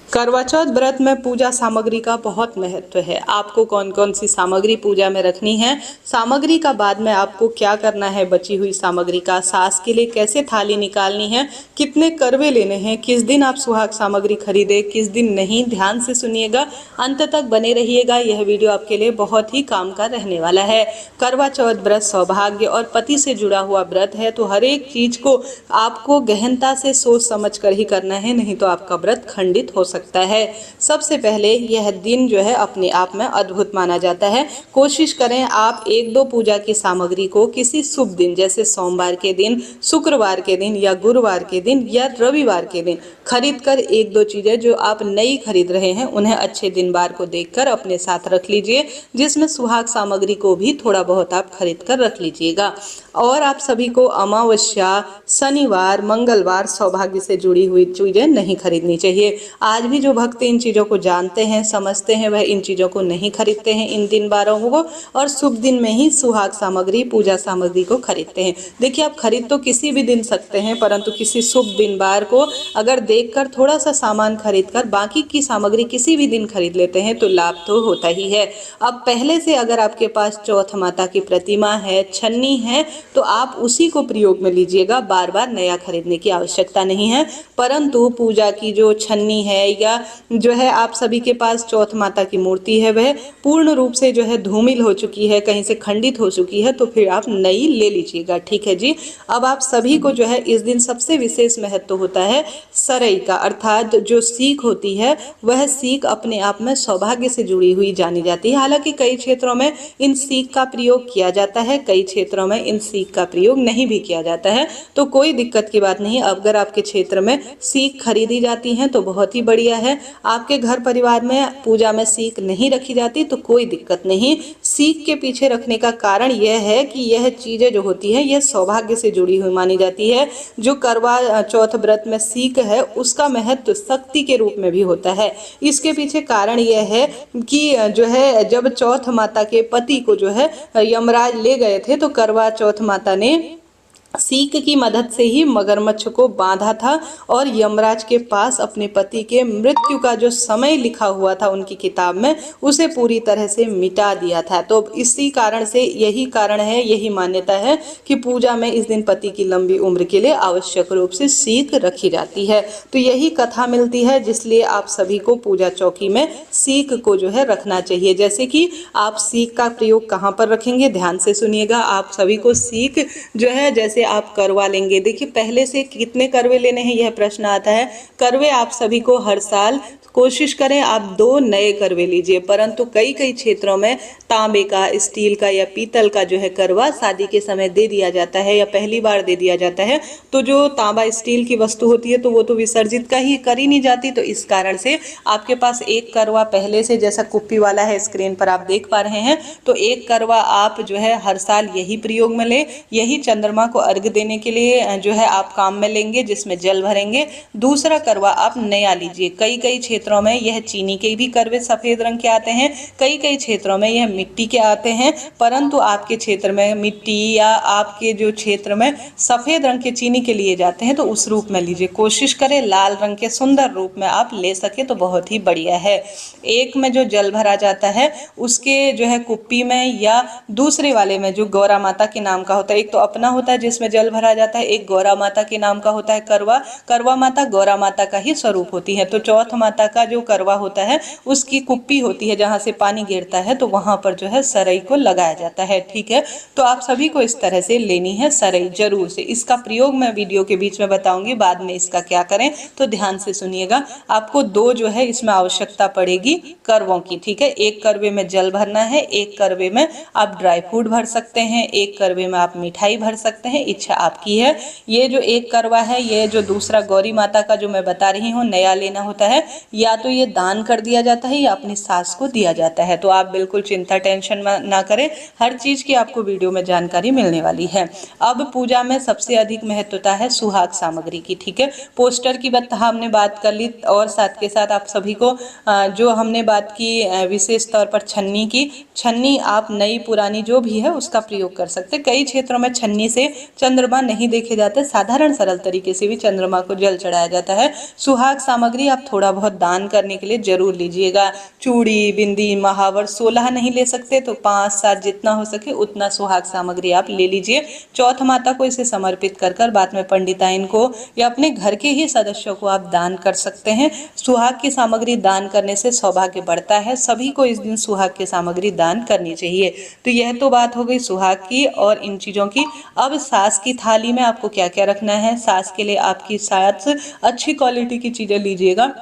करवा चौथ व्रत में पूजा सामग्री का बहुत महत्व है। आपको कौन कौन सी सामग्री पूजा में रखनी है, सामग्री का बाद में आपको क्या करना है, बची हुई सामग्री का सास के लिए कैसे थाली निकालनी है, कितने करवे लेने हैं, किस दिन आप सुहाग सामग्री खरीदे किस दिन नहीं, ध्यान से सुनिएगा, अंत तक बने रहिएगा। यह वीडियो आपके लिए बहुत ही काम का रहने वाला है। करवा चौथ व्रत सौभाग्य और पति से जुड़ा हुआ व्रत है, तो हर एक चीज को आपको गहनता से सोच समझ कर ही करना है, नहीं तो आपका व्रत खंडित हो सकता है। सबसे पहले यह दिन जो है अपने आप में अद्भुत माना जाता है। कोशिश करें आप एक दो पूजा की सामग्री को किसी शुभ दिन जैसे सोमवार के दिन, शुक्रवार के दिन या गुरुवार के दिन या रविवार के दिन खरीद कर एक दो चीजें जो आप नई खरीद रहे हैं उन्हें अच्छे दिन बार को देखकर अपने साथ रख लीजिए, जिसमें सुहाग सामग्री को भी थोड़ा बहुत आप खरीद कर रख लीजिएगा। और आप सभी को अमावस्या, शनिवार, मंगलवार सौभाग्य से जुड़ी हुई चीजें नहीं खरीदनी चाहिए। आज भी जो भक्त इन चीज़ों को जानते हैं, समझते हैं, वह इन चीज़ों को नहीं खरीदते हैं इन दिन बारों को, और शुभ दिन में ही सुहाग सामग्री, पूजा सामग्री को खरीदते हैं। देखिए, आप खरीद तो किसी भी दिन सकते हैं, परंतु किसी शुभ दिन बार को अगर देखकर थोड़ा सा सामान खरीद कर बाकी की सामग्री किसी भी दिन खरीद लेते हैं तो लाभ तो होता ही है। अब पहले से अगर आपके पास चौथ माता की प्रतिमा है, छन्नी है, तो आप उसी को प्रयोग में लीजिएगा, बार बार नया खरीदने की आवश्यकता नहीं है। परंतु पूजा की जो छन्नी है या जो है आप सभी के पास चौथ माता की मूर्ति है, वह पूर्ण रूप से जो है धूमिल हो चुकी है, कहीं से खंडित हो चुकी है, तो फिर आप नई ले लीजिएगा। ठीक है जी। अब आप सभी को जो है इस दिन सबसे विशेष महत्व होता है सरई का, अर्थात जो सीख होती है वह सीख अपने आप में सौभाग्य से जुड़ी हुई जानी जाती है। हालांकि कई क्षेत्रों में इन सीख का प्रयोग किया जाता है, कई क्षेत्रों में इन सीख का प्रयोग नहीं भी किया जाता है, तो कोई दिक्कत की बात नहीं। अगर आपके क्षेत्र में सीख खरीदी जाती हैं तो बहुत ही बढ़िया है। आपके घर परिवार में पूजा में सीख नहीं रखी जाती तो कोई दिक्कत नहीं। सीख के पीछे रखने का कारण यह है कि यह चीजें जो होती है यह सौभाग्य से जुड़ी हुई मानी जाती है। जो करवा चौथ व्रत में सीख है उसका महत्व शक्ति के रूप में भी होता है। इसके पीछे कारण यह है कि जो है जब चौथ माता के पति को जो है यमराज ले गए थे, तो करवा चौथ माता ने सीख की मदद से ही मगरमच्छ को बांधा था और यमराज के पास अपने पति के मृत्यु का जो समय लिखा हुआ था उनकी किताब में, उसे पूरी तरह से मिटा दिया था। तो इसी कारण से यही कारण है, यही मान्यता है कि पूजा में इस दिन पति की लंबी उम्र के लिए आवश्यक रूप से सीख रखी जाती है। तो यही कथा मिलती है, जिसलिए आप सभी को पूजा चौकी में सीख को जो है रखना चाहिए। जैसे कि आप सीख का प्रयोग कहाँ पर रखेंगे, ध्यान से सुनिएगा। आप सभी को सीख जो है जैसे आप करवा लेंगे, देखिए पहले से कितने करवे लेने हैं यह प्रश्न आता है। करवे आप सभी को हर साल कोशिश करें आप 2 नए करवे लीजिए, परंतु कई कई क्षेत्रों में तांबे का, स्टील का या पीतल का जो है करवा शादी के समय दे दिया जाता है या पहली बार दे दिया जाता है। तो जो तांबा स्टील की वस्तु होती है तो वो तो विसर्जित का ही कर ही नहीं जाती, तो इस कारण से आपके पास एक करवा पहले से, जैसा कुप्पी वाला है स्क्रीन पर आप देख पा रहे हैं, तो एक करवा आप जो है हर साल यही प्रयोग में ले, यही चंद्रमा को अर्घ देने के लिए जो है आप काम में लेंगे, जिसमें जल भरेंगे। दूसरा करवा आप नया लीजिए। कई कई क्षेत्रों में यह चीनी के भी करवे सफेद रंग के आते हैं, कई कई क्षेत्रों में यह मिट्टी के आते हैं, परंतु आपके क्षेत्र में मिट्टी या आपके जो क्षेत्र में सफेद रंग के चीनी के लिए जाते हैं तो उस रूप में लीजिए। कोशिश करें लाल रंग के सुंदर रूप में आप ले सके तो बहुत ही बढ़िया है। एक में जो जल भरा जाता है उसके जो है कुप्पी में या दूसरे वाले में जो गौरा माता के नाम का होता है, एक तो अपना होता है जिसमें जल भरा जाता है, एक गौरा माता के नाम का होता है करवा। करवा माता गौरा माता का ही स्वरूप होती है। तो चौथ माता का जो करवा होता है उसकी कुप्पी होती है, जहां से पानी गिरता है तो वहां पर जो है सरई को लगाया जाता है। ठीक है, तो आप सभी को इस तरह से लेनी है सरई जरूर से। इसका प्रयोग मैं वीडियो के बीच में बताऊंगी, बाद में इसका क्या करें तो ध्यान से सुनिएगा। आपको 2 जो है इसमें आवश्यकता पड़ेगी करवों की। ठीक है, एक करवे में जल भरना है, एक करवे में आप ड्राई फ्रूट भर सकते हैं, एक करवे में आप मिठाई भर सकते हैं, इच्छा आपकी है। ये जो एक करवा है, ये जो दूसरा गौरी माता का जो मैं बता रही हूँ नया लेना होता है, या तो ये दान कर दिया जाता है या अपनी सास को दिया जाता है। तो आप बिल्कुल चिंता टेंशन ना करें, हर चीज की आपको वीडियो में जानकारी मिलने वाली है। अब पूजा में सबसे अधिक महत्वता है सुहाग सामग्री की। ठीक है, पोस्टर की हमने बात कर ली, और साथ के साथ आप सभी को जो हमने बात की विशेष तौर पर छन्नी की, छन्नी आप नई पुरानी जो भी है उसका प्रयोग कर सकते हैं। कई क्षेत्रों में छन्नी से चंद्रमा नहीं देखे जाते, साधारण सरल तरीके से भी चंद्रमा को जल चढ़ाया जाता है। सुहाग सामग्री आप थोड़ा बहुत दान करने के लिए जरूर लीजिएगा। चूड़ी, बिंदी, महावर 16 नहीं ले सकते तो 5-7 जितना हो सके उतना सुहाग सामग्री आप ले लीजिए। चौथ माता को इसे समर्पित कर बाद में पंडिताइन को या अपने घर के ही सदस्यों को आप दान कर सकते हैं। सुहाग की सामग्री दान करने से सौभाग्य बढ़ता है। सभी को इस दिन सुहाग की सामग्री दान करनी चाहिए। तो यह तो बात हो गई सुहाग की और इन चीज़ों की। अब सास की थाली में आपको क्या क्या रखना है। सास के लिए आपकी सास अच्छी क्वालिटी की चीज़ें लीजिएगा।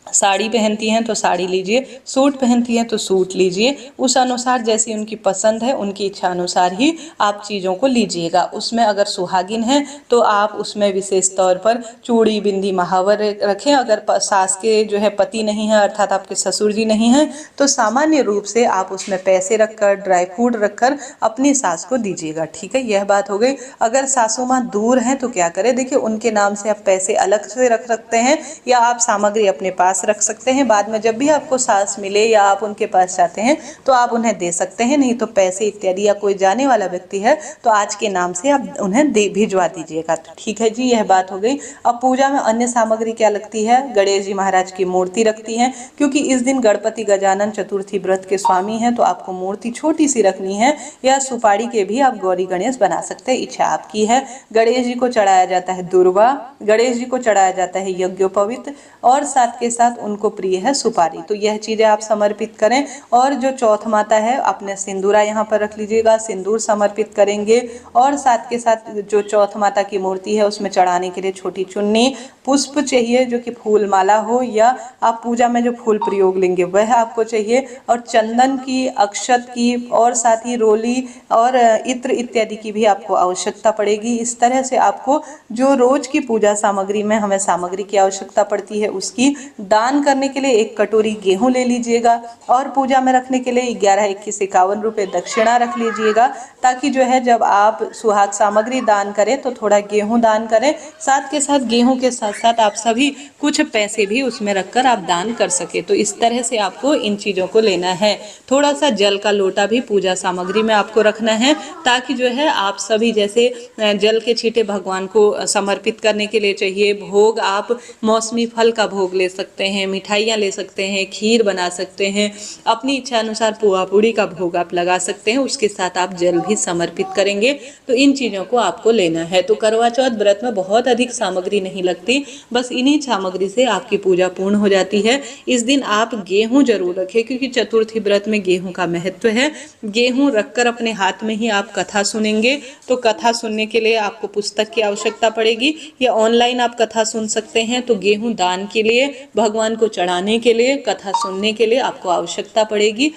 साड़ी पहनती हैं तो साड़ी लीजिए, सूट पहनती हैं तो सूट लीजिए। उस अनुसार जैसी उनकी पसंद है, उनकी इच्छा अनुसार ही आप चीज़ों को लीजिएगा। उसमें अगर सुहागिन है तो आप उसमें विशेष तौर पर चूड़ी, बिंदी, महावर रखें। अगर सास के जो है पति नहीं है, अर्थात आपके ससुर जी नहीं हैं, तो सामान्य रूप से आप उसमें पैसे रखकर, ड्राई फ्रूट रखकर अपनी सास को दीजिएगा। ठीक है, यह बात हो गई। अगर सासू माँ दूर हैं तो क्या करें, देखिए उनके नाम से आप पैसे अलग से रख सकते हैं या आप सामग्री अपने पास रख सकते हैं। बाद में जब भी आपको सास मिले या आप उनके पास जाते हैं तो आप उन्हें दे सकते हैं। नहीं तो पैसे इत्यादि या कोई जाने वाला व्यक्ति है तो आज के नाम से आप उन्हें भिजवा दीजिएगा। तो ठीक है जी, यह बात हो गई। अब पूजा में अन्य सामग्री क्या लगती है। गणेश जी महाराज की मूर्ति रखती हैं, क्योंकि इस दिन गणपति गजानन चतुर्थी व्रत के स्वामी हैं, तो आपको मूर्ति छोटी सी रखनी है या सुपारी के भी आप गौरी गणेश बना सकते हैं, इच्छा आपकी है। गणेश जी को चढ़ाया जाता है दुर्वा, गणेश जी को चढ़ाया जाता है यज्ञोपवीत और साथ के साथ उनको प्रिय है सुपारी। तो यह चीजें आप समर्पित करें। और जो चौथ माता है अपने सिंदूरा यहाँ पर रख लीजिएगा, सिंदूर समर्पित करेंगे। और साथ के साथ जो चौथ माता की मूर्ति है उसमें चढ़ाने के लिए छोटी चुन्नी, पुष्प चाहिए जो कि फूल माला हो, या आप पूजा में जो फूल प्रयोग लेंगे वह आपको चाहिए, और चंदन की, अक्षत की और साथ ही रोली और इत्र इत्यादि की भी आपको आवश्यकता पड़ेगी। इस तरह से आपको जो रोज की पूजा सामग्री में हमें सामग्री की आवश्यकता पड़ती है उसकी दान करने के लिए 1 कटोरी गेहूं ले लीजिएगा और पूजा में रखने के लिए 11-21-51 रुपये दक्षिणा रख लीजिएगा, ताकि जो है जब आप सुहाग सामग्री दान करें तो थोड़ा गेहूं दान करें। साथ के साथ गेहूं के साथ साथ आप सभी कुछ पैसे भी उसमें रखकर आप दान कर सके। तो इस तरह से आपको इन चीज़ों को लेना है। थोड़ा सा जल का लोटा भी पूजा सामग्री में आपको रखना है, ताकि जो है आप सभी जैसे जल के छींटे भगवान को समर्पित करने के लिए चाहिए। भोग आप मौसमी फल का भोग ले सकते हैं, मिठाइयाँ ले सकते हैं, खीर बना सकते हैं, अपनी इच्छा अनुसार पुआ पूड़ी का भोग आप लगा सकते हैं। उसके साथ आप जल भी समर्पित करेंगे। तो इन चीज़ों को आपको लेना है। तो करवा चौथ व्रत में बहुत अधिक सामग्री नहीं लगती, बस इन्हीं सामग्री से आपकी पूजा पूर्ण हो जाती है। इस दिन आप गेहूं जरूर रखें, क्योंकि चतुर्थी व्रत में गेहूं का महत्व है। गेहूं रखकर अपने हाथ में ही आप कथा सुनेंगे। तो कथा सुनने के लिए आपको पुस्तक की आवश्यकता पड़ेगी, या ऑनलाइन आप कथा सुन सकते हैं। तो गेहूं दान के लिए, भगवान को चढ़ाने के लिए, कथा सुनने के लिए आपको आवश्यकता पड़ेगी।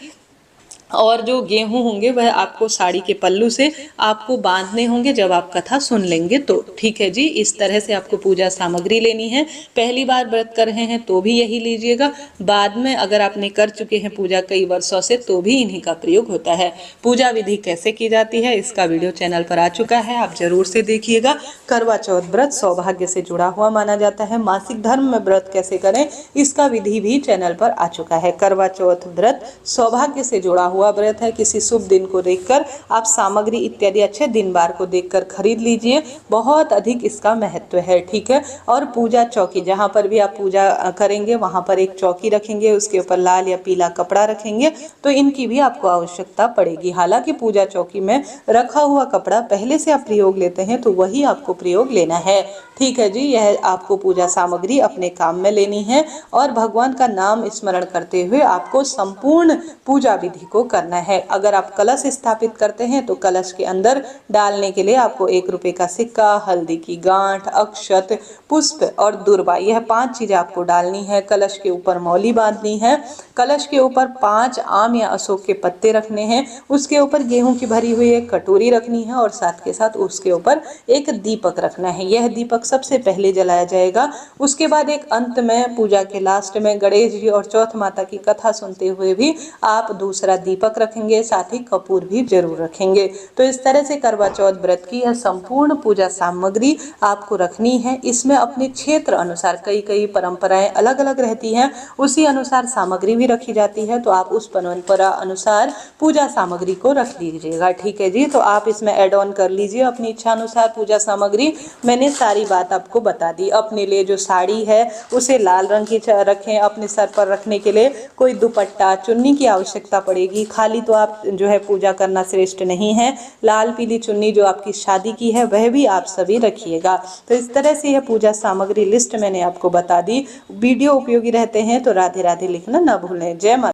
और जो गेहूं होंगे वह आपको साड़ी के पल्लू से आपको बांधने होंगे जब आप कथा सुन लेंगे। तो ठीक है जी, इस तरह से आपको पूजा सामग्री लेनी है। पहली बार व्रत कर रहे हैं तो भी यही लीजिएगा। बाद में अगर आपने कर चुके हैं पूजा कई वर्षों से तो भी इन्हीं का प्रयोग होता है। पूजा विधि कैसे की जाती है इसका वीडियो चैनल पर आ चुका है, आप जरूर से देखिएगा। करवा चौथ व्रत सौभाग्य से जुड़ा हुआ माना जाता है। मासिक धर्म में व्रत कैसे करें इसका विधि भी चैनल पर आ चुका है। करवा चौथ व्रत सौभाग्य से जुड़ा हुआ व्रत है। किसी शुभ दिन को देखकर आप सामग्री इत्यादि अच्छे दिन बार को देखकर खरीद लीजिए, बहुत अधिक इसका महत्व है। ठीक है। और पूजा चौकी, जहाँ पर भी आप पूजा करेंगे वहाँ पर एक चौकी रखेंगे, उसके ऊपर लाल या पीला कपड़ा रखेंगे, तो इनकी भी आपको आवश्यकता पड़ेगी। हालांकि पूजा चौकी में रखा हुआ कपड़ा पहले से आप प्रयोग लेते हैं तो वही आपको प्रयोग लेना है। ठीक है जी, यह आपको पूजा सामग्री अपने काम में लेनी है और भगवान का नाम स्मरण करते हुए आपको संपूर्ण पूजा विधि को करना है। अगर आप कलश स्थापित करते हैं तो कलश के अंदर डालने के लिए आपको 1 रुपये का सिक्का, हल्दी की गांठ, अक्षत, पुष्प और दुर्वा, यह 5 चीजें आपको डालनी है। कलश के ऊपर मौली बांधनी है। कलश के ऊपर 5 आम या अशोक के पत्ते रखने हैं। उसके ऊपर गेहूं की भरी हुई एक कटोरी रखनी है और साथ के साथ उसके ऊपर एक दीपक रखना है। यह दीपक सबसे पहले जलाया जाएगा। उसके बाद एक अंत में पूजा के लास्ट में गणेश जी और चौथ माता की कथा सुनते हुए भी आप दूसरा दीपक रखेंगे, साथ ही कपूर भी जरूर रखेंगे। तो इस तरह से करवा चौथ व्रत की यह संपूर्ण पूजा सामग्री आपको रखनी है। इसमें अपने क्षेत्र अनुसार कई कई परंपराएं अलग अलग रहती हैं, उसी अनुसार सामग्री भी रखी जाती है। तो आप उस परंपरा अनुसार पूजा सामग्री को रख लीजिएगा, ठीक है जी। तो आप इसमें ऐड ऑन कर लीजिए अपनी इच्छा अनुसार पूजा सामग्री। मैंने सारी बात आपको बता दी। अपने लिए जो साड़ी है उसे लाल रंग की रखें, अपने सर पर रखने के लिए कोई दुपट्टा चुन्नी की आवश्यकता पड़ेगी। खाली तो आप जो है पूजा करना श्रेष्ठ नहीं है, लाल पीली चुन्नी जो आपकी शादी की है वह भी आप सभी रखिएगा। तो इस तरह से यह पूजा सामग्री लिस्ट मैंने आपको बता दी। वीडियो उपयोगी रहते हैं तो राधे राधे लिखना ना भूलें। जय माता।